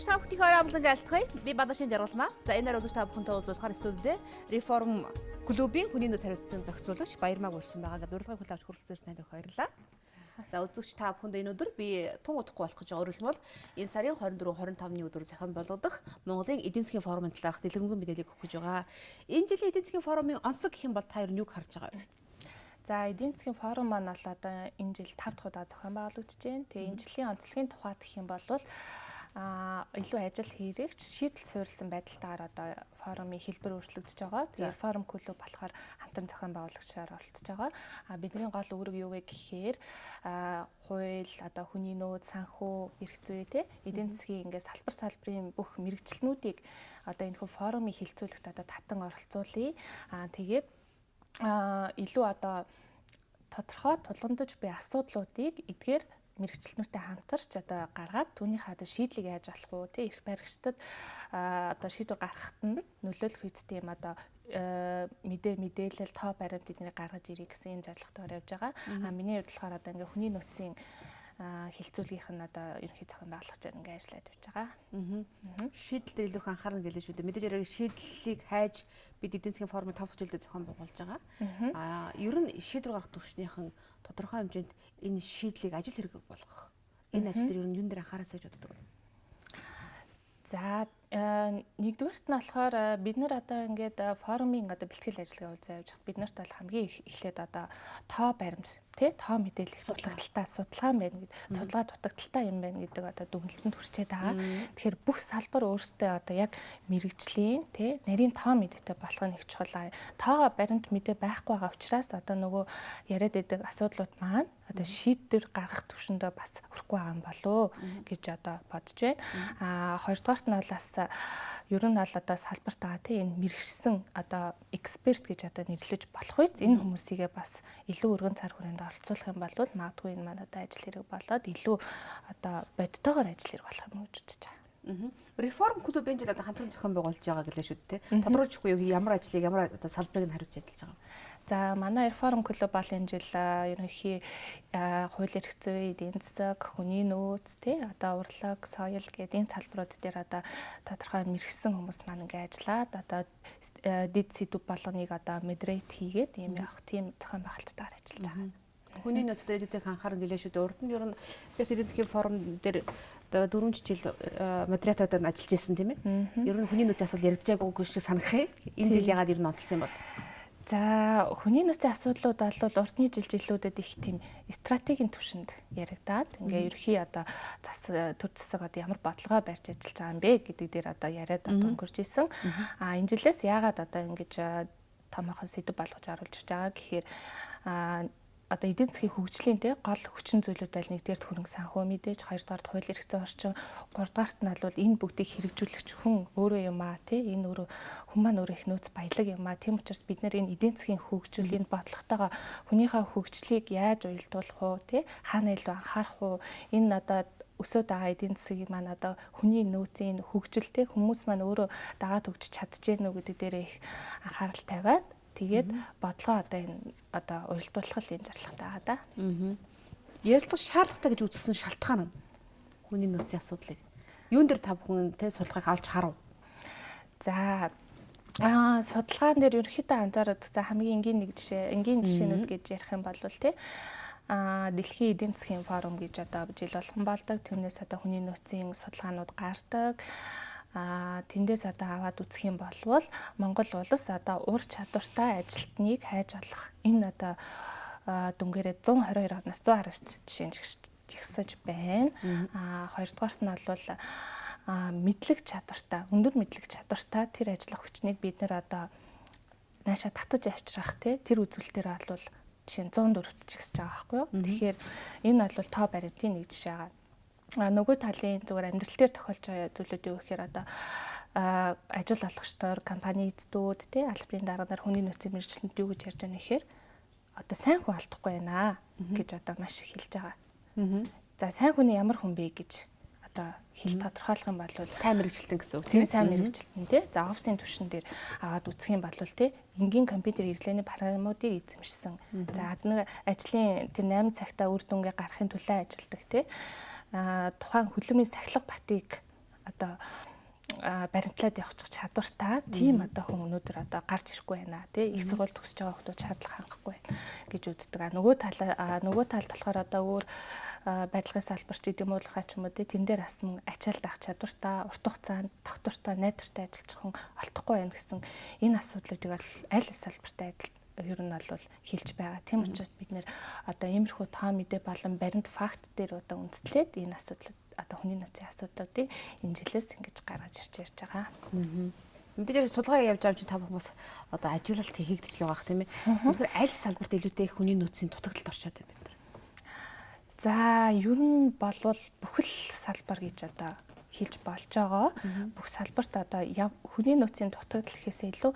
үзэгч та бүхний хороо амлан айлтгая. Би Бадашин жаргалмаа. За энэ дараа үзэгч та бүхэнтэй уулзахаар студид Реформ клубын хүний нөөц хариуцсан зохицуулагч Баярмаг урьсан байгаа. Ингээд урилгыг хүлээж авч хүрэлцээрс танд баярлалаа. За үзэгч та бүхэнд энэ өдөр би тун удахгүй болох гэж байгаа өөрөлд бол энэ сарын 24-25-ны өдөр зохион болгох Монголын эдийн засгийн форумын талаарх дэлгэрэнгүй мэдээллийг өгөх гэж байгаа. Энэ жилийн эдийн засгийн форумын онцлог гэх юм бол та юу юг харж байгаа вэ? За эдийн засгийн форум маань бол одоо энэ жил 5 дахь удаа зохион байгуулагдаж байна. Тэгээ энэ жилийн онцлогийн тухай гэх юм бол илүү ажил хэрэгч шийдэл суурилсан байдалтаар одоо форумын хэлбэр өөрчлөгдөж байгаа. Тэгээ форум клуб болохоор хамтран зохион байгуулагчаар оролцож байгаа. Бидний гол үүрэг юу вэ гэхээр хууль, одоо хүний нөөц, санхүү, эрх зүй те эдийн засгийн ингээд салбарын бүх мэрэгчлэнүүдийг одоо энэ форумын хилцүүлэгт одоо татан оролцуулъя. Тэгээд илүү одоо тодорхой тулгамдж буй асуудлуудыг эдгээр мэрэгчлэнүүтэй хамтарч одоо гаргаад түүнийхээ одоо шийдлийг яаж авах уу те эрх баригчдад одоо шийдвэр гаргахад нь нөлөөлөх үедтэй юм одоо мэдээлэл тоо баримт эднийг гаргаж ирэх гэсэн юм зорилготойгоор явж байгаа. Миний хувьд болохоор одоо ингээ хүний нөөцийн хилцүүлгийнх нь одоо ерөнхий зохион байгуулагчаар ингээ ажиллаад явж байгаа. Шийдэл дээр илүү их анхаарна гэлээ шүү дээ. Мэдээж яриг шийдлийг хайж бид эдийн засгийн форумын 5 дахь жилдээ зохион байгуулж байгаа. Ер нь шийдвэр гаргах төвчнийхэн тодорхой хэмжээнд энэ шийдлийг ажил хэрэг болгох. Энэ ажил дээр ер нь юун дээр анхаараа сайж боддог вэ? За нэгдүгээрт нь болохоор бид нар одоо ингээд форумын одоо бэлтгэл ажиллагаа үзээ явж хат бид нарт бол хамгийн эхлээд одоо тоо баримт тий тоо мэдээлэл судалгалтаа судалгаа байна гэдэг судалгаа дутагдaltaа юм байна гэдэг одоо дүгнэлтэнд хүрчээд байгаа. Тэгэхээр бүх салбар өөрсдөө одоо яг мэрэгжлийн тий нарийн тоо мэдээтэй болох нь их чухал. Тоогоо баримт мэдээ байхгүй байгаа учраас одоо нөгөө яриад байдаг асуудлууд маань одоо шийдвэр гаргах төвшөндөө бас хүрэхгүй байгаа юм болоо гэж одоо бодож байна. Хоёрдугаарт нь бол бас ер нь бол одоо салбартаа тийм энэ мэрэгсэн одоо эксперт гэж одоо нэрлэж болох үеч энэ хүмүүсийгээ бас илүү өргөн цар хүрээнд оролцуулах юм бол магадгүй энэ маань одоо ажил хэрэг болоод илүү одоо бодтойгоор ажил хэрэг болох юм гэж үзэж байгаа. Реформ клуб энэ жил одоо хамтран зохион байгуулж байгаа гэлээ шүү дээ. Тодорхойлчихгүй юу ямар ажлыг ямар одоо салбарыг нь хариуцж ажиллаж байгаа юм. За манай реформ клуб бол энэ жил ерөнхий хууль эрх зүй, эдийн засаг, хүний нөөц, тий одоо урлаг, соёл гэдэг энэ салбарууд дээр одоо тодорхой мэрэгсэн хүмүүс маань ингээ ажиллаад одоо дэд сэдв болгоныг одоо модерейт хийгээд ийм явах тийм зохион байгуулалтаар ажиллаж байгаа. Хүний нөөц дээр дэдийг анхаарал нэлээд шүү дээ. Урд нь ер нь би эдийн засгийн форум дээр 4 жил модератороор ажиллаж байсан тийм ээ. Ер нь хүний нөөцийн асуудал яригдчихаагүй шиг санах юм. Энэ жил ягаад ер нь онцлсан юм бол? За хүний нөөцийн асуудлууд бол урдны жилүүдэд их тийм стратегийн түвшинд яригадаад ингээ ерхий одоо төр засаг одоо ямар бодлогоо барьж ажиллаж байгаа юм бэ гэдэг дээр одоо яриад өнгөрч исэн. Энэ жилээс яагаад одоо ингэж томоохон сэдв болгож оруулж ирж байгаа гэхээр одоо эдийн засгийн хөгжлийн гол хүчин зүйлүүд аль нэгдүгээр хөрөнгө санхүү мэдээж, хоёрдугаар хууль эрх зүйн орчин, гуравдугаарт нь бол энэ бүгдийг хэрэгжүүлэгч хүн өөрөө юм аа тий энэ өөрөө хүн маань өөрөө их нөөц баялаг юм аа. Тийм учраас бид нэр энэ эдийн засгийн хөгжлийн бодлоготойгоо хүнийхээ хөгжлийг яаж уялдуулах уу тий хаана илүү анхаарах уу энэ одоо өсөөд байгаа эдийн засгийн маань одоо хүний нөөцийн хөгжилтэй хүмүүс маань өөрөө дагаад хөгжиж чадчихэв нү гэдэг дээр их анхаарал тавиад тэгээд бодлого одоо энэ одоо уялдуулах юм зорилготой байгаа да. Ярилцах шаардлагатай гэж үзсэн шалтгаан нь хүний нөөцийн асуудлыг юун дээр та бүхэн тэ судалгааг алж харав? За судалгаан дээр ерөнхийдөө анзаараад за хамгийн энгийн жишээнүүд гэж ярих юм бол тэ дэлхийн эдийн засгийн форум гэж одоо жил болгон болдог. Түүнээс одоо хүний нөөцийн судалгаанууд гардаг. Тэндээс одоо аваад үзэх юм бол Монгол улс одоо ур чадвартай ажилтныг хайж олох энэ одоо дүнгээрээ 122 орноос 119 жишээн жигсэж байна. Хоёрдугаарт нь бол мэдлэг чадвартай, өндөр мэдлэг чадвартай тэр ажиллах хүчнийг бид нэр одоо наашаа татаж авчрах тэр үзүүлэлтээр бол жишээ нь 104 жигсэж байгаа байхгүй юу. Тэгэхээр энэ бол тоо баримтын нэг жишээ байгаа. Нөгөө талын зүгээр амьдрал дээр тохиолж байгаа зүйлүүд юу гэхээр одоо ажил олгогчдоор компани эзэдүүд тий албарын дарганаар хүний нөөцийн мэргэжилтэнд юу гэж ярьж байгаа нэхээр одоо сайн хүн алдахгүй байна гэж одоо маш их хэлж байгаа. За сайн хүн ямар хүн бэ гэж одоо хэл тодорхойлох юм бол сайн мэргэжилтэн гэсэн үг тийм сайн мэргэжилтэн тий за офисын түвшин дээр аваад үзэх юм бол тий энгийн компьютер хэрэглээний програмуудыг эзэмшсэн. За нэг ажлын тэр 8 цагтаа үр дүнгээ гаргахын төлөө ажилладаг тий тухайн хөдөлмөрийн сахилга батыг одоо баримтлаад явах чадвартай тийм одоо хүн өнөөдөр одоо гарч ирэхгүй байна тий их сургууль төгсөж байгаа хүмүүс шаардлага хангахгүй байна гэж үздэг. Нөгөө талд болохоор одоо өөр барилгын салбарч гэдэг юм уу ч юм уу тий тэн дээр бас мөн ачаалт авах чадвартай урт хугацаанд доктортой найдвартай ажиллаж хүн олдохгүй байна гэсэн энэ асуудлуудыг аль салбартай ер нь бол хэлж байгаа. Тийм учраас бид нэр одоо иймэрхүү тоо мэдээ болон баримт факт дээр одоо үндэслээд энэ асуудлууд одоо хүний нөөцийн асуудлуудыг энэ жилээс ингэж гаргаж ирж байгаа. Мэдээж судалгаа явьж байгаа чинь та хүмүүс одоо ажиглалт хийгдэж л байгаа тийм ээ. Тэгэхээр аль салбарт илүүтэй хүний нөөцийн дутагдалд оршоод байна бид нар. За ер нь болвол бүхэл салбар гэж одоо хэлж болж байгаа. Бүх салбарт одоо хүний нөөцийн дутагдал гэхээсээ илүү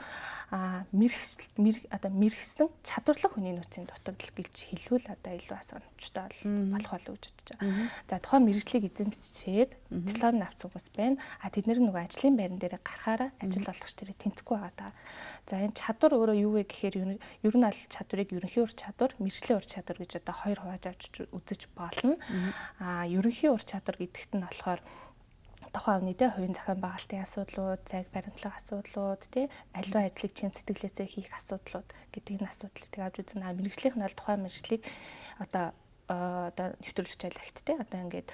мэрэгсэн чадварлаг хүний нөөцийн дутагдал гэж хэлвэл одоо илүү асуумжтай болох болов гэж бодож байгаа. За тухайн мэрэгжлийг эзэмшээд диплом авч хүмүүс байна. Тэд нэр нөгөө ажлын байран дээр гарахаараа ажил олгогч дээр тэнцэхгүй байгаа. За энэ чадвар өөрөө юу вэ гэхээр ер нь аль чадварыг ерөнхий ур чадвар, мэрэгжлийн ур чадвар гэж одоо хоёр хувааж авч үзэж болно. Ерөнхий ур чадвар гэдэгт нь болохоор тухайн үнэтэй хувийн захиан байгуулалтын асуудлууд, зайг баримтлах асуудлууд, тий аливаа ажлыг чин сэтгэлээсээ хийх асуудлууд гэдэг энэ асуудлуудыг авч үзэн мэрэгжлийнх нь бол тухайн мэрэгжлийг одоо нэвтрүүлэгч аялагт тий одоо ингээд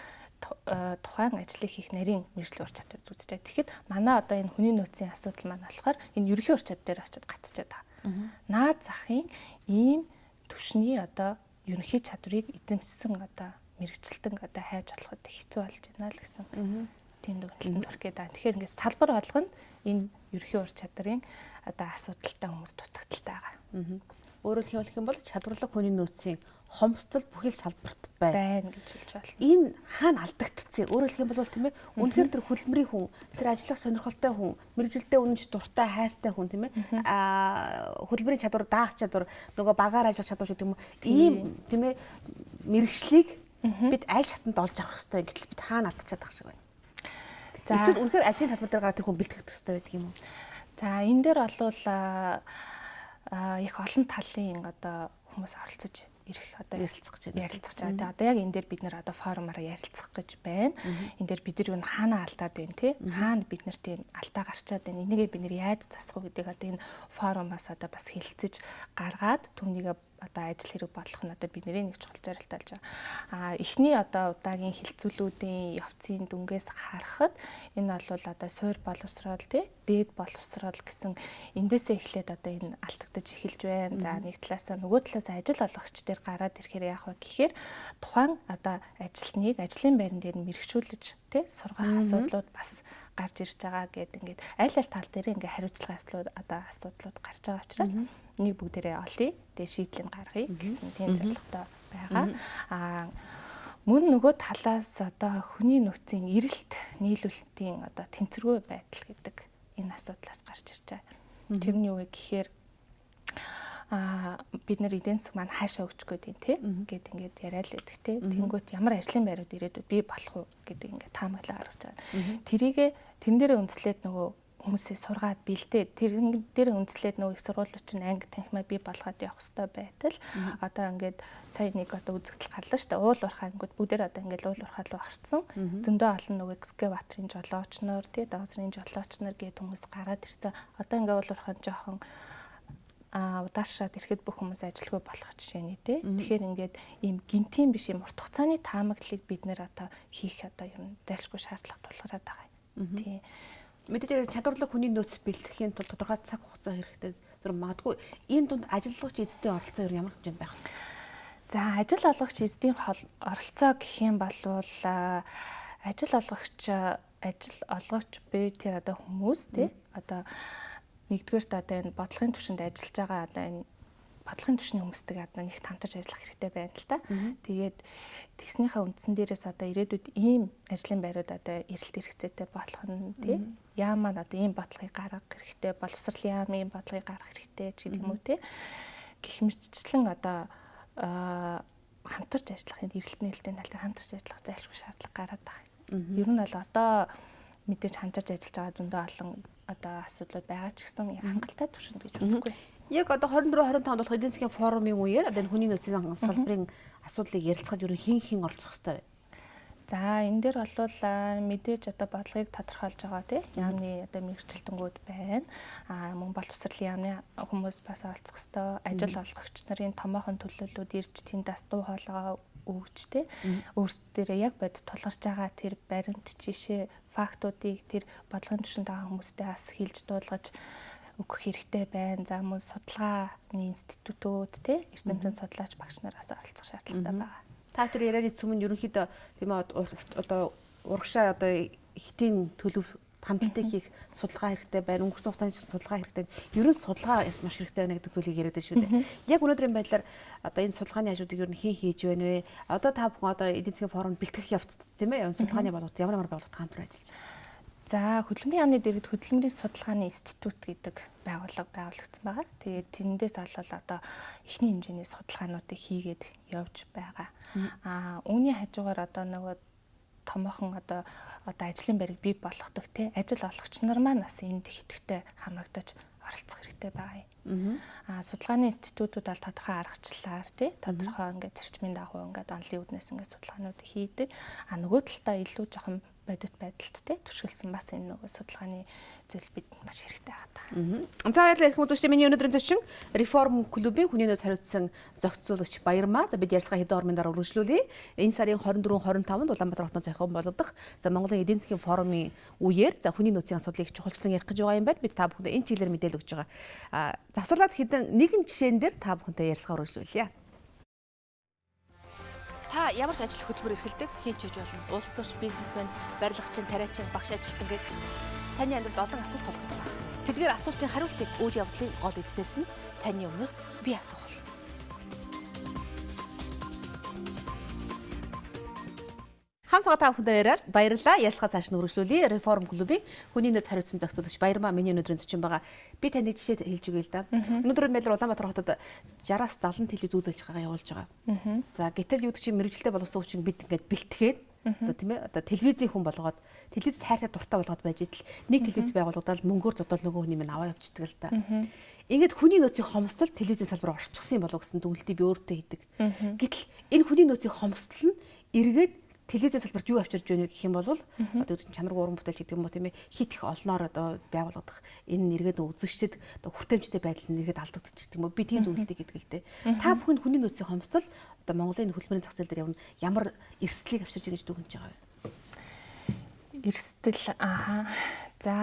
тухайн ажлыг хийх нарийн мэрэгжлийн ур чадвар үзэж байгаа. Тэгэхэд манай одоо энэ хүний нөөцийн асуудал маань болохоор энэ ерөнхий ур чадвар дээр очиод гацчихад байгаа. Наад захын ийм түвшний одоо ерөнхий чадварыг эзэмшсэн одоо мэрэгчлэлтэн одоо хайж болоход хэцүү болж байна л гэсэн. Тийм дүгнэлтэнд орох гэдэг. Тэгэхээр ингээд салбар болгонд энэ ерөнхий ур чадрын одоо асуудалтай хүмүүс дутагдaltaй байгаа. Өөрөөр хэлбэл юм бол чадварлаг хүний нөөцийн хомсдол бүхэл салбарт байна гэж хэлж байна. Энэ хаана алдагдцээ? Өөрөөр хэлбэл тийм ээ. Үнэхээр тэр хөдөлмөрийн хүн, тэр ажиллах сонирхолтой хүн, мэрэгжилдээ үнэнч дуртай, хайртай хүн тийм ээ. Хөдөлмөрийн чадвар, даах чадвар, нөгөө багаар ажиллах чадвар гэдэг юм уу? Ийм тийм ээ мэрэгчлийг бид аль шатанд олж авах хэрэгтэй гэтэл бид хаана алдчихад байгаа шиг байна. Эсвэл үнэхээр ажлын талбар дээр гараад тэр хүн бэлтгэх хэрэгтэй байдаг юм уу? За энэ дээр болвол их олон талын одоо хүмүүс оролцож ирэх одоо ярилцах байгаа. Одоо яг энэ дээр бид нэр одоо форумаараа ярилцах гэж байна. Энэ дээр бид нар юу хаана алдаад байна те? Хаана бид нар тийм алдаа гарчаад байна. Энийгээ бид нэр яаж засах вэ гэдэг одоо энэ форумаас одоо бас хэлэлцэж гаргаад түүнийг одоо ажил хэрэг болох нь одоо бидний нэг чухал зорилт болж байгаа. Эхний одоо удаагийн хилцүүлүүдийн явцын дүнгээс харахад энэ бол одоо суур боловсрол тий дээд боловсрол гэсэн эндээсээ эхлээд одоо энэ алдагдаж эхэлж байна. За нэг талаасаа нөгөө талаасаа ажил олгогч дээр гараад ирэхээр яах вэ гэхээр тухайн одоо ажилтныг ажлын байран дээр мэрэгшүүлж тий сургах асуудлууд бас гарч ирж байгаа гэдэг ингээд аль тал дээр ингээ хариуцлагын асуудлууд гарч байгаа учраас нэг бүгдээрээ олъё. Тэгээ шийдлийг гаргая гэсэн тийм зорилготой байгаа. Мөн нөгөө талаас одоо хүний нөөцийн эрэлт нийлүүлэлтийн одоо тэнцвэргүй байдал гэдэг энэ асуудлаас гарч ирж байгаа. Тэр нь юу вэ гэхээр бид нар эдийн засаг маань хаашаа өгч гээд тий ингээд яриа л байдаг тий. Тэнгүүт ямар ажлын байрууд ирээдүйд бий болох уу гэдэг ингээд таамаглаа гаргаж байгаа. Тэрэн дээрээ үндэслээд нөгөө хүмүүсээ сургаад бэлдээд тэрэн дээр үндэслээд нөгөө их сургуулиуд чинь анги танхимаа бий болгоод явах хэрэгтэй байтал одоо ингээд сая нэг одоо үзэгдэл гарлаа шүү дээ. Уул уурхай ангууд бүгдээр одоо ингээд уул уурхай руу орсон. Зөндөө олон нөгөө экскаваторын жолоочноор тий доозрын жолоочноор гээд хүмүүс гараад ирсэн. Одоо ингээд уул уурхай жоохон удаашраад ирэхэд бүх хүмүүс ажилгүй болох жишээ нэ тий. Тэгэхээр ингээд ийм гинтийн биш юм урт хугацааны таамаглалыг бид нэр одоо хийх одоо юм зайлшгүй шаардлага тулгараад байгаа юм. Тий. Мэдээж чадварлаг хүний нөөц бэлтгэхийн тулд тодорхой цаг хугацаа хэрэгтэй. Тэр магадгүй энэ дунд ажилгч эзэдийн оролцоо ямар хэмжээнд байх вэ? За ажил олгогч эзэдийн оролцоо гэх юм бол ажил олгогч буй тэр одоо хүмүүс тий одоо нэгдүгээрт одоо энэ бодлогын түвшинд ажиллаж байгаа одоо энэ бодлогын түвшний хүмүүстэйгээ одоо нэг хамтарч ажиллах хэрэгтэй байна л та. Тэгээд тэгснийхээ үндсэн дээрээс одоо ирээдүйд ийм ажлын байрууд одоо эрэлт хэрэгцээтэй болох нь тий. Яам маань одоо ийм бодлогыг гаргах хэрэгтэй, боловсролын яам ийм бодлогыг гаргах хэрэгтэй ч гэдэг юм уу тий. Гэх мэтчлэн одоо хамтарч ажиллах энэ эрэлт нээлттэй тал дээр хамтарч ажиллах зайлшгүй шаардлага гараад байгаа. Ер нь бол одоо мэдээж хамтарч ажиллаж байгаа зөндөө олон одоо асуудлууд байгаа ч гэсэн хангалттай түвшинд гэж үзэхгүй. Яг одоо 24-25 онд болох эдийн засгийн форумын үеэр одоо энэ хүний нөөцийн салбарын асуудлыг ярилцахад ер нь хин оролцох хэрэгтэй вэ? За энэ дээр бол мэдээж одоо бодлогыг тодорхойлж байгаа тийм яамны одоо мэрэгчлэлтэнгүүд байна. Мөн боловсролын яамны хүмүүс бас оролцох ёстой. Ажил олгогч нарын томоохон төлөөллүүд ирж тэндээс дуу хоолойгоо өгч тийм өөрсдөө яг бодит тулгарч байгаа тэр баримт жишээ фактуудыг тэр бодлогын түвшинд байгаа хүмүүстэй бас хэлж дуулгаж өгөх хэрэгтэй байна. За мөн судалгааны институтууд тийм эрдэмтэн судлаач багш нараас оролцох шаардлагатай байгаа. Та тэр ярианы цөмөнд ерөнхийдөө тийм одоо урагшаа одоо ихтийн төлөв хандлтыг хийх судалгаа хэрэгтэй байна. Өнгөрсөн хугацаанд судалгаа хэрэгтэй. Ерөн судалгаа маш хэрэгтэй байна гэдэг зүйлийг яриад шүү дээ. Яг өнөөдрийн байдлаар одоо энэ судалгааны ажлуудыг ер нь хэн хийж байна вэ? Одоо та бүхэн одоо эдийн засгийн форумд бэлтгэх явцад тийм ээ? Судалгааны байгууллагууд ямар байгууллагууд хамтран ажиллаж байна? За хөдөлмөрийн яамны дэргэд хөдөлмөрийн судалгааны институт гэдэг байгууллага байгуулагдсан байгаа. Тэгээд тэндээс олол одоо эхний хэмжээний судалгаануудыг хийгээд явж байгаа. Үүний хажуугаар одоо нөгөө томоохон одоо ажлын байрыг бий болгодог те ажил олгогч нар маань бас энд их идэвхтэй хамрагдаж оролцох хэрэгтэй байгаа юм. Судалгааны институтууд бол тодорхой аргачлалаар тий тодорхой ингээд зарчмын дагуу ингээд онлын үүднээс ингээд судалгаанууд хийдэг. Нөгөө талдаа илүү жоохон бодит байдалд тий түшгэлсэн бас энэ нөгөө судалгааны зүйлс бидэнд маш хэрэгтэй байгаа. За баярлалаа их үзэгчдээ миний өнөөдрийн зочин реформ клубын хүний нөөц хариуцсан зохицуулагч Баярмаа. За бид ярилцлага хэдэн орны дараа үргэлжлүүлье. Энэ сарын 24-25-нд Улаанбаатар хотод зохион болгох за Монголын эдийн засгийн форумын үеэр за хүний нөөцийн асуудлыг чухалчлан ярих гэж байгаа юм байна. Бид та бүхэнд энэ чиглэлээр мэдээлэл өгч байгаа. Завсарлаад хэдэн нэгэн жишээн дээр та бүхэнтэй ярилцлага үргэлжлүүлье. Та ямар ч ажил хөтөлбөр эрхэлдэг хийж чиж болно. Улс төрч бизнесмен, барилгачин, тариачин, багш ажилтан гэдэг таны амьдралд олон асуулт тулгардаг байна. Тэдгээр асуултын хариултыг үйл явдлын гол эцэстээс нь таны өмнөөс би асуух болно. Хамт байгаа та бүхэнд баярлалаа. Ярилцлага цааш нь үргэлжлүүлье. Реформ клубын хүний нөөц хариуцсан зохицуулагч Баярмаа миний өнөөдрийн зочин байгаа. Би танд жишээ хэлж өгье л да. Өнөөдрийн байдлаар Улаанбаатар хотод 60-аас 70 телевиз үйл ажиллагаа явуулж байгаа. За гэтэл юу гэдэг чинь мэрэгжилтэй боловсон хүчин бид ингээд бэлтгээд одоо тийм ээ одоо телевизийн хүн болгоод телевиз хайртай дуртай болгоод байж идэл нэг телевиз байгуулагдаад мөнгөөр зодол нөгөө хүний минь аваа явчихдаг л да. Ингээд хүний нөөцийн хомсдол телевизийн салбар орчихсон юм болов гэсэн дүгнэлтийг би өөртөө хийдэг. Гэтэл энэ хүний нөөцийн хомсдол нь эргээд телевизийн салбарт юу авчирж байна гэх юм бол одоо чанаргүй уран бүтээлч гэдэг юм уу тийм ээ хит их олноор одоо байгуулагдах энэ нэргээд үзэгчдэд одоо хүртээмжтэй байдал нэргээд алдагдчих гэдэг юм уу би тийм дүгнэлтийг гэдэг л дээ. Та бүхэн хүний нөөцийн хомсдол одоо Монголын хөдөлмөрийн зах зээл дээр ямар эрсдлийг авчирж байгаа гэж дүгнэж байгаа вэ? Эрсдэл За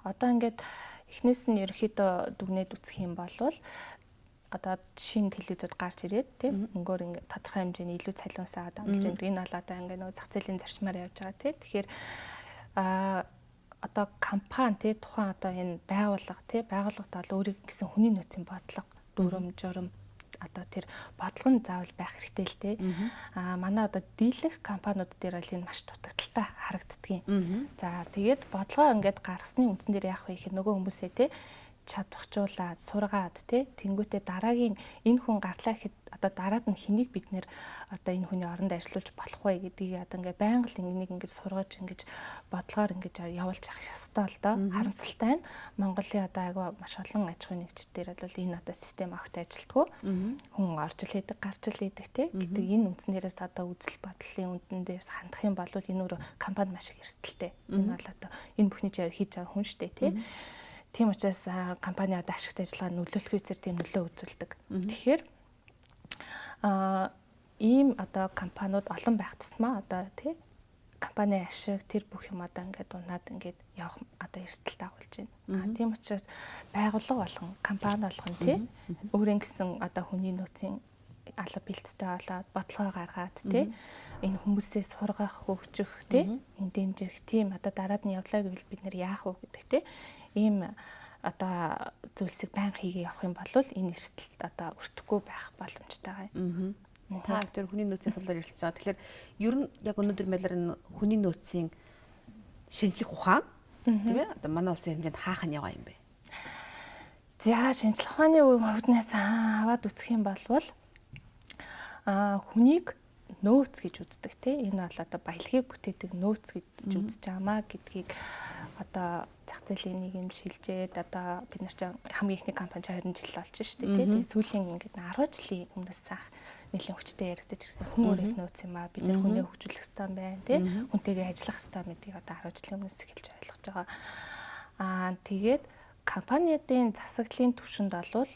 одоо ингээд эхнээс нь ерөөхдөө дүгнээд үсэх юм бол одоо шинэ телевизүүд гарч ирээд тийм мөнгөөр ингээд тодорхой хэмжээний илүү цалиусаа дамжиж энэ бол одоо ингээд нөгөө зах зээлийн зарчмаар явж байгаа тийм тэгэхээр одоо компани тийм тухайн одоо энэ байгууллага тийм байгууллагад бол өөрийн гэсэн хүний нөөцийн бодлого дүрм журм одоо тэр бодлого нь заавал байх хэрэгтэй л дээ. Манай одоо дийлэнх компаниуд дээр бол энэ маш дутагдaltaй харагддгийг. За тэгээд бодлогоо ингээд гаргасны үндсэн дээр яах вэ гэхээр нөгөө хүмүүсээ тийм чадварчуулаад сургаад тий тэнгуүтээ дараагийн энэ хүн гарлаа гэхэд одоо дараад нь хэнийг бид нэр одоо энэ хүний оронд ажиллуулж болох вэ гэдгийг одоо ингээ байнга л ингэ сургаж ингэж бодлогоор ингэж явуулж явах ёстой л доо харамсалтай нь Монголын одоо айгаа маш олон аж ахуйн нэгжтэр бол энэ одоо систем огт ажилтгүй хүн орж ил хийдэг гарч ил хийдэг тий гэдэг энэ үндснээрээс одоо үзэл бодлын үндэндээс хандах юм бол энэ өөр компани маш их эрсдэлтэй энэ бол одоо энэ бүхний чинь хийж байгаа хүн штэ тий тийм учраас компани одоо ашигт ажиллагаа нөлөөлөх үедэр тийм нөлөө үзүүлдэг. Тэгэхээр ийм одоо компаниуд олон байх тусмаа одоо тий компани ашиг тэр бүх юм одоо ингээд унаад ингээд явах одоо эрсдэл дагуулж байна. Тийм учраас байгууллага болгон компани болгон тий өөрийн гэсэн одоо хүний нөөцийн алба бэлттэй болоод бодлогоо гаргаад тий энэ хүмүүсээс сургах хөгжих тий энэ дэмжих тийм одоо дараад нь явлаа гэвэл бид нэр яах вэ гэдэг тий ийм одоо зүйлсийг байнга хийгээ явах юм бол энэ эрсдэлд одоо өртөхгүй байх боломжтой байгаа. Та бүхэн хүний нөөцийн асуудлаар ярилцж байгаа. Тэгэхээр ер нь яг өнөөдөр мэлэр энэ хүний нөөцийн шинжлэх ухаан тийм ээ одоо манай улсын хэмжээнд хаах нь яваа юм бэ? За шинжлэх ухааны үүднээс аваад үзэх юм бол хүнийг нөөц гэж үздэг тийм энэ бол одоо баялагийг бүтээдэг нөөц гэж үзэж байгаамаа гэдгийг одоо зах зээлийн нийгэм шилжээд одоо бид нар чинь хамгийн ихний компани 20 жил болж шүү дээ тийм сүүлийн ингээд 10 жилийн өмнөөс нэлээд хүчтэй яригдаж ирсэн хүмүүр их нөөц юм аа. Бид нар хүнээ хөгжүүлэх хэрэгтэй байна тий. Хүнтэйгээ ажиллах хэрэгтэй гэдгийг одоо 10 жилийн өмнөөс эхэлж ойлгож байгаа. Тэгээд компаниудын засаглалын түвшинд болвол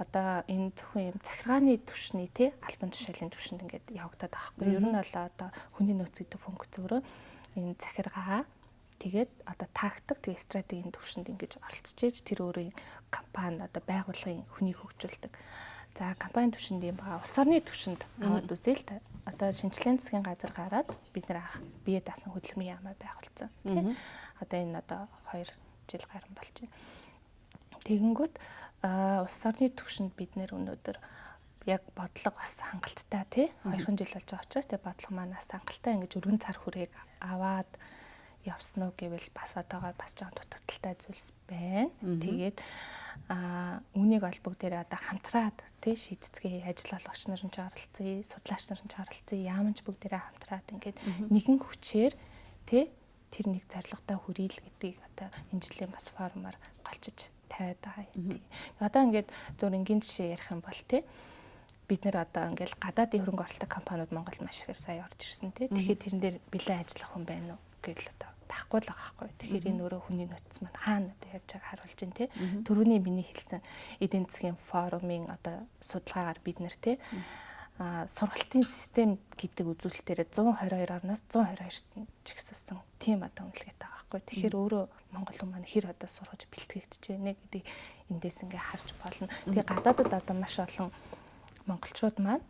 одоо энэ зөвхөн юм захиргааны түвшний тий албан тушаалын түвшинд ингээд явагдаад байгаа хгүй. Ер нь бол одоо хүний нөөц гэдэг функц өөрөө энэ захиргаа тэгээд одоо тактик тэгээд стратегийн түвшинд ингэж оролцож ийж тэр өөрийн компани одоо байгууллагын хүнийг хөгжүүлдэг. За компани түвшинд юм байгаа. Улс орны түвшинд аваад үзээл та одоо шинжлэлийн засгийн газар гараад бид нар бие даасан хөдөлмөрийн яамаа байгуулсан. Тий. Одоо энэ одоо 2 жил гарсан болж байна. Тэгэнгүүт улс орны түвшинд бид нэр өнөөдөр яг бодлого бас хангалттай тий 2 жил болж байгаа учраас тий бодлого манаас хангалттай ингэж өргөн цар хүрээг аваад явсан уу гэвэл бас одоогоор бас жоон дутагдaltaй зүйлс байна. Тэгээд үүнийг ол бүгдээрээ одоо хамтраад тий шийдцгээ ажил олгогч нар нь ч оролцъё, судлаач нар нь ч оролцъё, яамч бүгдээрээ хамтраад ингээд нэгэн хүчээр тий тэр нэг зорилготой хүрэл гэдгийг одоо энэ жилийн бас форумаар голчиж тавиад байгаа юм. Одоо ингээд зөв энгийн жишээ ярих юм бол тий бид нэр одоо ингээл гадаадын хөрөнгө оруулалт компаниуд Монголд маш ихээр сайн орж ирсэн тий. Тэгэхээр тэрэн дээр бэлэн ажиллах хүн байна уу гэвэл одоо байхгүй л байгаа байхгүй. Тэгэхээр энэ өөрөө хүний нөөц маань хаана одоо явж байгааг харуулж байна тий. Төрөний миний хэлсэн эдийн засгийн форумын одоо судалгаагаар бид нэр тий сургалтын систем гэдэг үзүүлэлтээр 122 орноос 122-т чигсэлсэн тийм одоо үнэлгээтэй байгаа байхгүй. Тэгэхээр өөрөө Монгол хүмүүс маань хэр одоо сургаж бэлтгэгдэж байна гэдгийг эндээс ингээ харж болно. Тэгээ гадаадад одоо маш олон монголчууд маань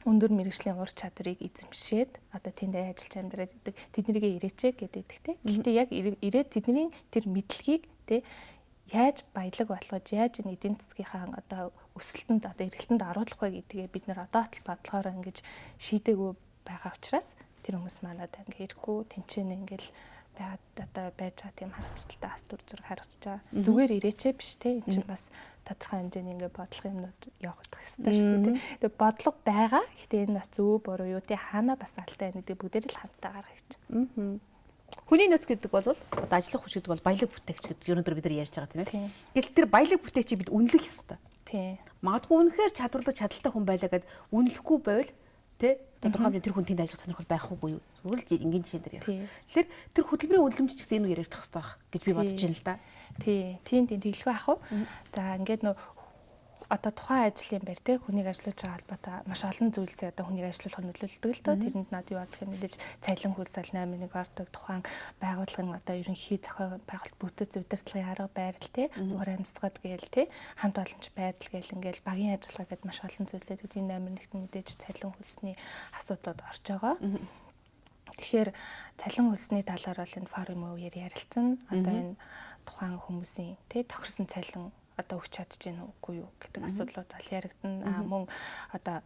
өндөр мэргэжлийн ур чадварыг эзэмшээд одоо тэнд ажиллаж амьдраад идэг тэднийгээ ирээч гэдэг те. Гэхдээ яг ирээд тэдний тэр мэдлэгийг те яаж баялаг болгож яаж энэ эдийн засгийнхаа одоо өсөлтөнд одоо эргэлтэнд оруулах вэ гэдгээ бид нэр одоо л бодлохоор ингэж шийдээгүй байгаа учраас тэр хүмүүс манад ингээ ирэхгүй тэнцэнэ ингээл байгаад одоо байж байгаа тийм харамсалтай бас дүр зураг харагдаж байгаа. Зүгээр ирээч биш те энэ чинь бас тодорхой хэмжээний ингээ бодлого юмнууд явагдах хэрэгтэй шүү дээ. Тэгээ бодлого байгаа. Гэхдээ энэ бас зөв буруу юу те хаана бас алтай байна гэдэг бүгдээр л хамтаа гаргаж байна. Хүний нөөц гэдэг бол одоо ажиллах хүч гэдэг бол баялаг бүтээгч гэдэг ерөнхийдөө бид нар ярьж байгаа тийм ээ. Гэтэл тэр баялаг бүтээгчийг бид үнэлэх ёстой. Тийм. Магадгүй үнэхээр чадварлаг чадaltaй хүн байлаа гэд үнэлэхгүй байвал тий тодорхой хэмжээнд тэр хүн тэнд ажиллах сонирхол байхгүй юу? Зүгээр л энгийн жишээн дээр ярих. Тэгэхээр тэр хөтөлбөрийн үнэлэмж ч гэсэн энэ яригдах хэрэгтэй байх гэж би бодож байна л да. Тийм тэглэхгүй ах уу. За ингээд нөө одоо тухайн ажлын байр те хүнийг ажиллаж байгаа холбоотой маш олон зүйлсээ одоо хүнийг ажиллуулах нөлөөлдөг л доо тэрэнд над юу бодох юм мэдээж цалин хөлсөл 8-1 ордог тухайн байгууллагын одоо ерөнхий зохион байгуулалт бүтэц удирдлагын арга байрал те уур амьсгал гээл те хамт олонч байдал гээл ингээл багийн ажиллагаа гэдээ маш олон зүйлсээ тэдний 8-1-т мэдээж цалин хөлсний асуудлууд орж байгаа. Тэгэхээр цалин хөлсний талаар бол энэ форум үеэр ярилцсан. Одоо энэ тухайн хүмүүсийн те тохирсон цалин одоо өгч чадж гэнэ үгүй юу гэдэг асуудлууд бол яригдана. Мөн одоо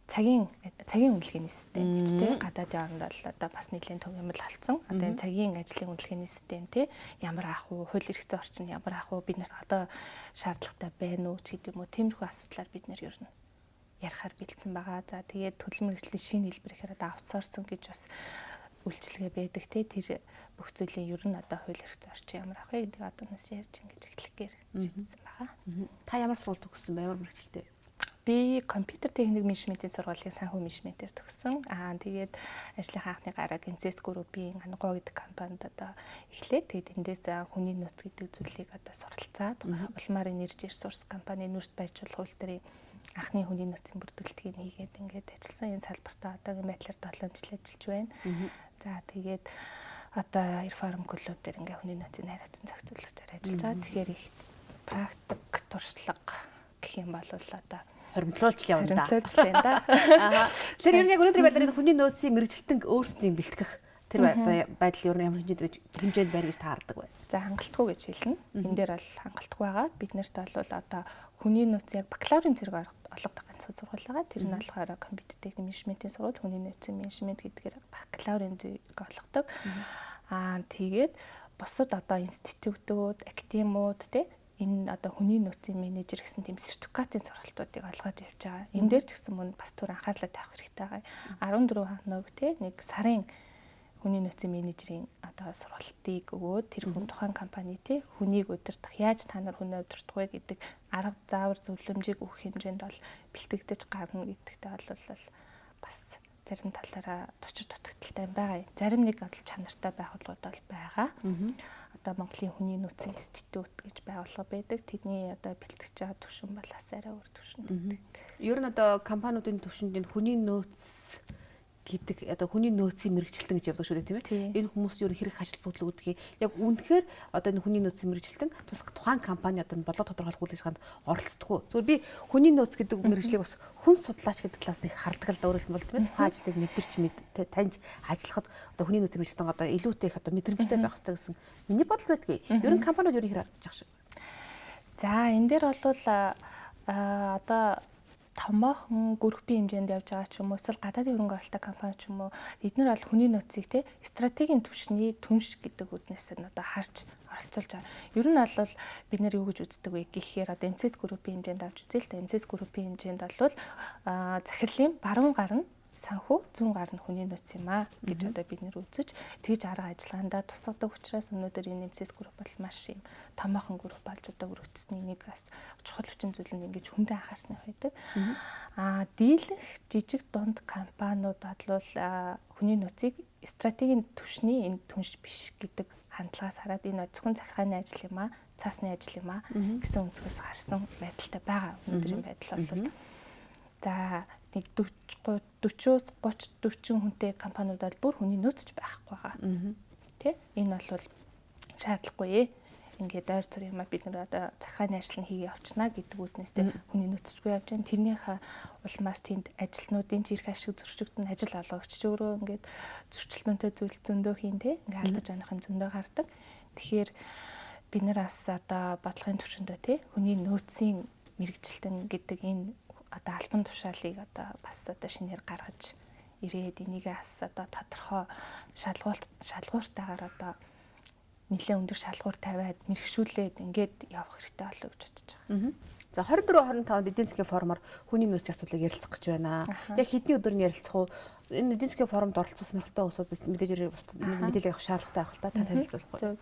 цагийн үнэлгээний систем гэж те гадаадын орнд бол одоо бас нэлээд төгөөмөл болсон. Одоо энэ цагийн ажлын үнэлгээний систем те ямар ах уу, хууль эрх зүйн орчин ямар ах уу, бид нар одоо шаардлагатай байна уу ч гэдэг юм уу. Тиймэрхүү асуудлаар бид нар ер нь ярихаар бэлдсэн байгаа. За тэгээд төлөв мэргэжлийн шинэ хэлбэр ихээр одоо аутсорсинг гэж бас үйлчилгээ байдаг те тэр бүх зүйлийн ер нь одоо хууль эрх зүйн орчин ямар ах вэ гэдэг одоо нас ярьж ингэж эхлэхээр шийдсэн байгаа. Та ямар сургууль төгссөн бэ? Ямар мэргэжилтэй? Би компьютер техник менежментийн сургуулийн санхүү менежментээр төгссөн. Тэгээд ажлынхаа анхны гараа Генсэс группийн Ангоо гэдэг компанид одоо эхлээд тэгээд эндээс хүний нөөц гэдэг зүйлийг одоо суралцаад улмарын энержи ресурс компани нүүрс байршуулах хууль төрийн анхны хүний нөөцийн бүрдүүлэлтийг хийгээд ингээд ажилласан. Энэ салбартаа одоогийн байдлаар 7 жил ажиллаж байна. За тэгээд одоо Ирфарм клуб дээр ингээ хүний нөөцийн найрацсан зохицуулагчаар ажиллаж байгаа. Тэгэхээр их практик туршлага гэх юм бол одоо хоримтлуулж явна да. Тэгэхээр ер нь яг өнөөдрийн байдлаар хүний нөөцийн мэргэжилтэн өөрсдийн бэлтгэх тэр байдал ер нь ямар хэмжээнд байна гэж таардаг вэ? За хангалтгүй гэж хэлнэ. Энэ дээр бол хангалтгүй байгаа. Бид нарт бол одоо хүний нөөц яг бакалаврын зэрэг олгодог ганцхан сургууль байгаа. Тэр нь болохоор компьютер техник менежментийн сургууль, хүний нөөцийн менежмент гэдгээр бакалаврын зэрэг олгодог. Тэгээд бусад одоо институтууд, академиуд те энэ одоо хүний нөөцийн менежер гэсэн тийм сертификатын сургалтуудыг олгоод явж байгаа. Энэ дээр ч гэсэн мөн бас түр анхаарлаа тавих хэрэгтэй байгаа. 14 хоног те нэг сарын хүний нөөцийн менежерийн одоо сургалтыг өгөөд тэр хүн тухайн компани тий хүнийг удирдах яаж та нар хүнээ удирдах вэ гэдэг арга заавар зөвлөмжийг өгөх хэмжээнд бол бэлтгэгдэж гарна гэдэгтээ бол бас зарим талаараа тучир дутагдaltaй байгаа. Зарим нэг бодол чанартай байгууллагууд бол байгаа. Одоо Монголын хүний нөөцийн институт гэж байгууллага байдаг. Тэдний одоо бэлтгэж байгаа түвшин бол бас арай өөр түвшин. Ер нь одоо компаниудын түвшинд энэ хүний нөөц гэдэг одоо хүний нөөцийн мэрэгчлэлтэн гэж явдаг шүү дээ, тийм ээ. Энэ хүмүүс ер нь хэрэг ажил бодол өгдөг. Яг үнэхээр одоо энэ хүний нөөцийн мэрэгчлэлтэн тухайн компани одоо бодлого тодорхойлох үйл ажиллагаанд оролцдог. Зүгээр би хүний нөөц гэдэг мэрэгжлийг бас хүн судлаач гэдэг талаас нь их хардаг л да өөрөлдөн бол тийм ээ. Тухайн ажлыг мэдэрч таньж ажиллахад одоо хүний нөөцийн мэрэгчлэлтэн одоо илүүтэй их одоо мэдрэмжтэй байх хэрэгтэй гэсэн миний бодол байдгийг. Ер нь компаниуд ер нь хэрэг харж байгаа шүү. За энэ дээр бол одоо томоохон группийн хэмжээнд явж байгаа ч юм уу эсвэл гадаадын хөрөнгө оруулалттай компани ч юм уу эдгээр бол хүний нөөцийг те стратегийн түвшний түнш гэдэг үднээс нь одоо харж оролцуулж байгаа. Ер нь бол бид нэр юу гэж үздэг вэ гэхээр одоо MCS группийн хэмжээнд авч үзээ л да. MCS группийн хэмжээнд бол захирлын баруун гар нь санхүү зүүн гар нь хүний нөөц юм аа гэж одоо бид нэр үзэж тэгж арга ажиллагаандаа тусгадаг учраас өнөөдөр энэ MCS групп бол маш юм томоохон групп болж одоо өргөцсөний нэг бас чухал хүчин зүйл нь ингэж хүндэн анхаарсны байдаг. Дийлэх жижиг дунд компаниуд бол хүний нөөцийг стратегийн түвшний энэ түнш биш гэдэг хандлагаас хараад энэ зөвхөн захиргааны ажил юм аа цаасны ажил юм аа гэсэн өнцгөөс харсан байдалтай байгаа. Өнөөдрийн байдал бол за нэг 40-40 хүнтэй компаниудад бүр хүний нөөцч байхгүй байгаа. Тэ? Энэ бол шаардлагагүй. Ингээд ойр цор юм бид нар одоо захиргааны ажил нь хийгээ явуулна гэдэг үднээсээ хүний нөөцчгүй явж байгаа. Тэрнийхээ улмаас тэнд ажилтнуудын чирх ашиг зөрчигдөн ажил олгогч ч өөрөө ингээд зөрчилдөөнтэй зүйл зөндөө хийн тэ. Ингээд алдаж аных юм зөндөө гардаг. Тэгэхээр бид нар бас одоо бодлогын төвшөндөө тэ хүний нөөцийн мэрэгчлэлтэн гэдэг энэ одоо альбом тушаалыг одоо бас одоо шинээр гаргаж ирээд энийгээ бас одоо тодорхой шалгууртайгаар одоо нэлээд өндөр шалгуур тавиад мэрэгшүүлээд ингээд явах хэрэгтэй болов гэж бодож байгаа. За 24-25-нд эдийн засгийн форумаар хүний нөөцийн асуудлыг ярилцах гэж байна. Яг хэдний өдөр нь ярилцах уу? Энэ эдийн засгийн форумд оролцох сонирхолтой усуд мэдээж мэдээлэл авах шаардлагатай байх л та танилцуулахгүй.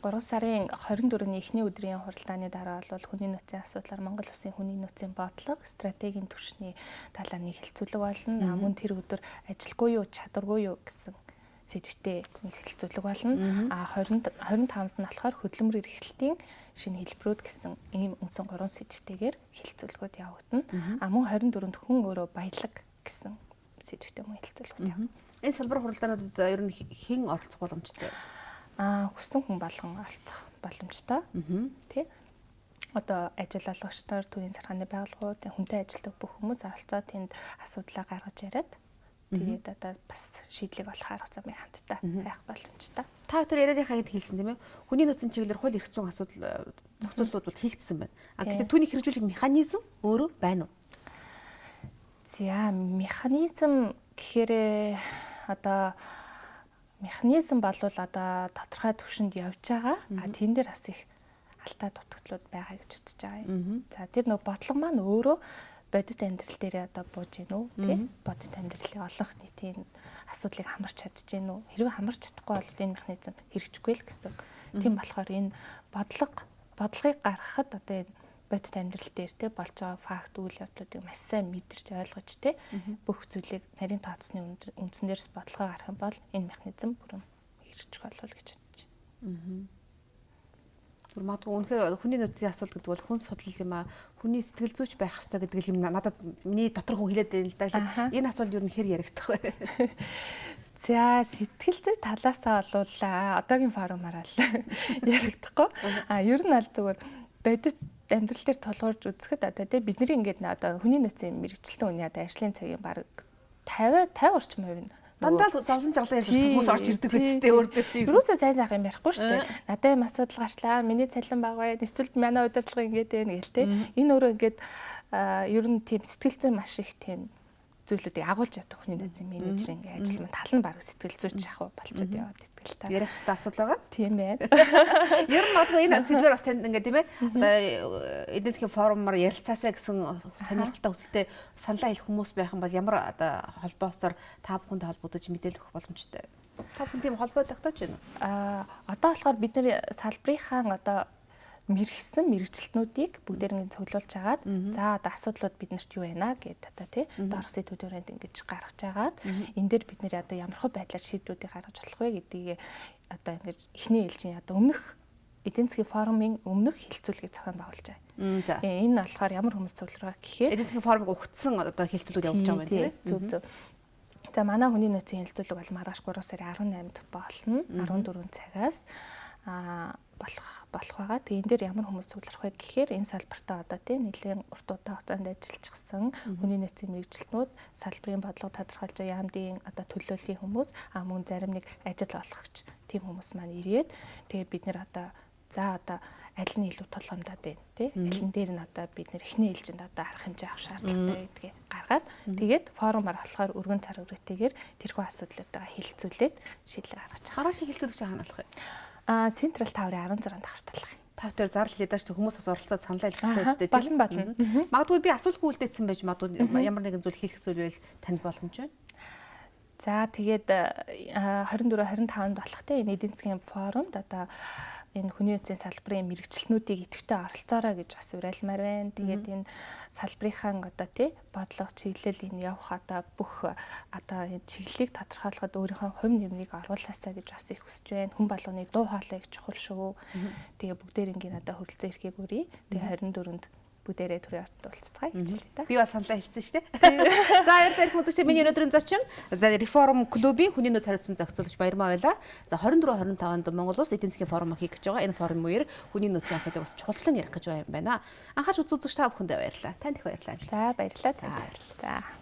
3 сарын 24-ний эхний өдрийн хуралдааны дараа бол хүний нөөцийн асуудлаар Монгол Улсын хүний нөөцийн бодлого, стратегийн түвшний талаар нэг хэлцүүлэг болно. Мөн тэр өдөр ажилгүй юу, чадваргүй юу гэсэн сэдвтэй нэг хэлцүүлэг болно. 25-нд нь болохоор хөдөлмөр эрхлэлтийн шинэ хэлбэрүүд гэсэн ийм үндсэн 3 сэдвтэйгээр хэлцүүлгүүд явагдана. Мөн 24-нд хүн өөрөө баялаг гэсэн сэдвтэй мөн хэлцүүлгүүд явагдана. Энэ салбар хуралдаануудад ер нь хэн оролцох боломжтой? Хүссэн хүн болгон оролцох боломжтой. Тэ? Одоо ажил олгогчдоор төрийн захиргааны байгууллагууд хүнтэй ажилтдаг бүх хүмүүс оролцоод тэнд асуудлаа гаргаж яриад тэгээд одоо бас шийдлийг олох арга замыг хамтдаа байх боломжтой. Та хоёр яриарийнхаа хэд хэлсэн тийм ээ? Хүний нөөцийн чиглэлээр хууль эрх зүйн асуудал зохицуултууд бол хийгдсэн байна. Гэхдээ түүнийг хэрэгжүүлэх механизм өөрөө байна уу? За механизм гэхээр одоо механизм бол одоо тодорхой төвшөнд явж байгаа. Тэн дээр бас их алдаа дутагдлууд байгаа гэж үзэж байгаа юм. За тэр нөгөө бодлого маань өөрөө бодит амьдрал дээр одоо бууж гин үү тий бодит амьдралыг олох нийтийн асуудлыг хамарч чадж гин үү хэрвээ хамарч чадахгүй бол энэ механизм хэрэгжихгүй л гэсэн. Тийм болохоор энэ бодлогыг гаргахад одоо энэ бодит амьдрал дээр тий болж байгаа факт үйл явдлуудыг маш сайн мэдэрч ойлгож тий бүх зүйлийг нарийн тооцны үндсэн дээрс бодлогоо гаргах юм бол энэ механизм бүрэн хэрэгжих болов гэж бодож байна. Магадгүй үнэхээр хүний нөөцийн асуудал гэдэг бол хүн судлал юм аа. Хүний сэтгэл зүйч байх хэрэгтэй гэдэг юм надад миний дотор хүн хэлээд байна л да. Энэ асуудал юу нөхөр яригдах вэ? За сэтгэл зүй талаасаа бол одоогийн форумаар л яригдахгүй. Ер нь аль зүгээр бодит амьдрал дээр тулгуурж үзэхэд одоо тий бидний ингээд одоо хүний нөөцийн мэрэгчлэлтэн үний одоо ажлын цагийн баг 50 орчим хувь нь дандаа зовлон жаргалаа ярьж хүмүүс орж ирдэг үсттэй өөртөө чи. Юусоо сайн заах юм ярихгүй шүү дээ. Надад юм асуудал гарчлаа. Миний цалин бага бай. Эсвэл манай удирдлага ингэж байна гээл те. Энэ өөрөө ингээд ер нь тийм сэтгэл зүй маш их тийм зүйлүүдийг агуулж яддаг хүний нөөцийн менежер ингээд ажил маань тал нь баг сэтгэл зүйч шахав болчиход яваад итгэл та. Ярих хэвээр асуудал байгаа. Тийм байна. Ер нь магадгүй энэ сэдвэр бас танд ингээд тийм ээ. Одоо эдийн засгийн форумаар ярилцаасаа гэсэн сонирхолтой хүсэлтэй саналаа хэлэх хүмүүс байх юм бол ямар одоо холбоосоор та бүхэнд холбогдож мэдээлэл өгөх боломжтой. Та бүхэн тийм холбоо тогтоож байна уу? Одоо болохоор бид нэр салбарынхаа одоо мэрэгсэн мэрэгчлэтнүүдийг бүгдээрээ цуглуулж агаад за одоо асуудлууд биднэрт юу байна гэдэг одоо тий доорх сэдвүүдээр ингэж гаргаж агаад энэ дээр бид нэр одоо ямархуу байдлаар шийдвэрүүдийг гаргаж болох вэ гэдгийг одоо ингэж эхний ээлжийн одоо өмнөх эдийн засгийн форумын өмнөх хилцүүлгийг зохион байгуулж байгаа. За. Энэ болохоор ямар хүмүүс цуглараа гэхээр эдийн засгийн форумыг ухтсан одоо хилцүүлэг явуулж байгаа юм тийм зөв зөв. За манай хүний нөөцийн хилцүүлэг бол маргааш 3 сарын 18-нд болно. 14 цагаас болох байгаа. Тэгээ энэ дээр ямар хүмүүс цугларах вэ гэхээр энэ салбартаа одоо тийм нэлээд урт удаан хугацаанд ажиллажсэн хүний нөөцийн мэрэгчлэнүүд, салбарын бодлого тодорхойлж байгаа яамдын одоо төлөөллийн хүмүүс мөн зарим нэг ажил олгогч тийм хүмүүс маань ирээд тэгээ бид нэр одоо аль нь илүү тулгамдаад байна тий аль нь дээр нь одоо бид нэр эхний ээлжинд одоо арга хэмжээ авах шаардлагатай гэдгийг гаргаад тэгээд форумаар болохоор өргөн цар хүрээтэйгээр тэрхүү асуудлуудаа хилцүүлээд шийдлээ гаргаж байгаа. Хараа шиг хилцүүлэгч хаанах вэ? Централ Таврын 16 давхар талах юм. Тавтаар зарлал ядаж хүмүүс бас оролцоод санал ажилластай үстэй тийм. Болно. Магадгүй би асуулгүй үлдээсэн байж магадгүй ямар нэгэн зүйл хийх зүйл байл танд боломж байна. За тэгээд 24 25-нд болох те энэ эдийн засгийн форумд одоо энэ хүний нөөцийн салбарын мэрэгчлэнүүдийг идэвхтэй оролцоорой гэж бас уриалмаар байна. Тэгээд энэ салбарынхаа одоо тий бодлого чиглэл энэ явах одоо бүх одоо энэ чиглэлийг тодорхойлоход өөрийнхөө хувь нэмрийг оруулаасаа гэж бас их хүсэж байна. Хүн болгоны дуу хоолой их чухал шүү. Тэгээ бүгдээр ингээд одоо хөрөлцөн эрхийг өрье. Тэгээ 24-нд бүгдээрээ төрийн ард уулзцгаая гэж хэлээ та. Би бас саналаа хэлсэн шүү дээ. За ярилцлагын үзэгчид миний өнөөдрийн зочин за реформ клубын хүний нөөц хариуцсан зохицуулагч Баярмаа байлаа. За 24 25-нд Монгол Улс эдийн засгийн форум хийх гэж байгаа. Энэ форумын үеэр хүний нөөцийн асуудлыг бас чухалчлан ярих гэж байна. Анхаарч үзэгч та бүхэндээ баярлалаа. Танд их баярлалаа. За баярлалаа. За.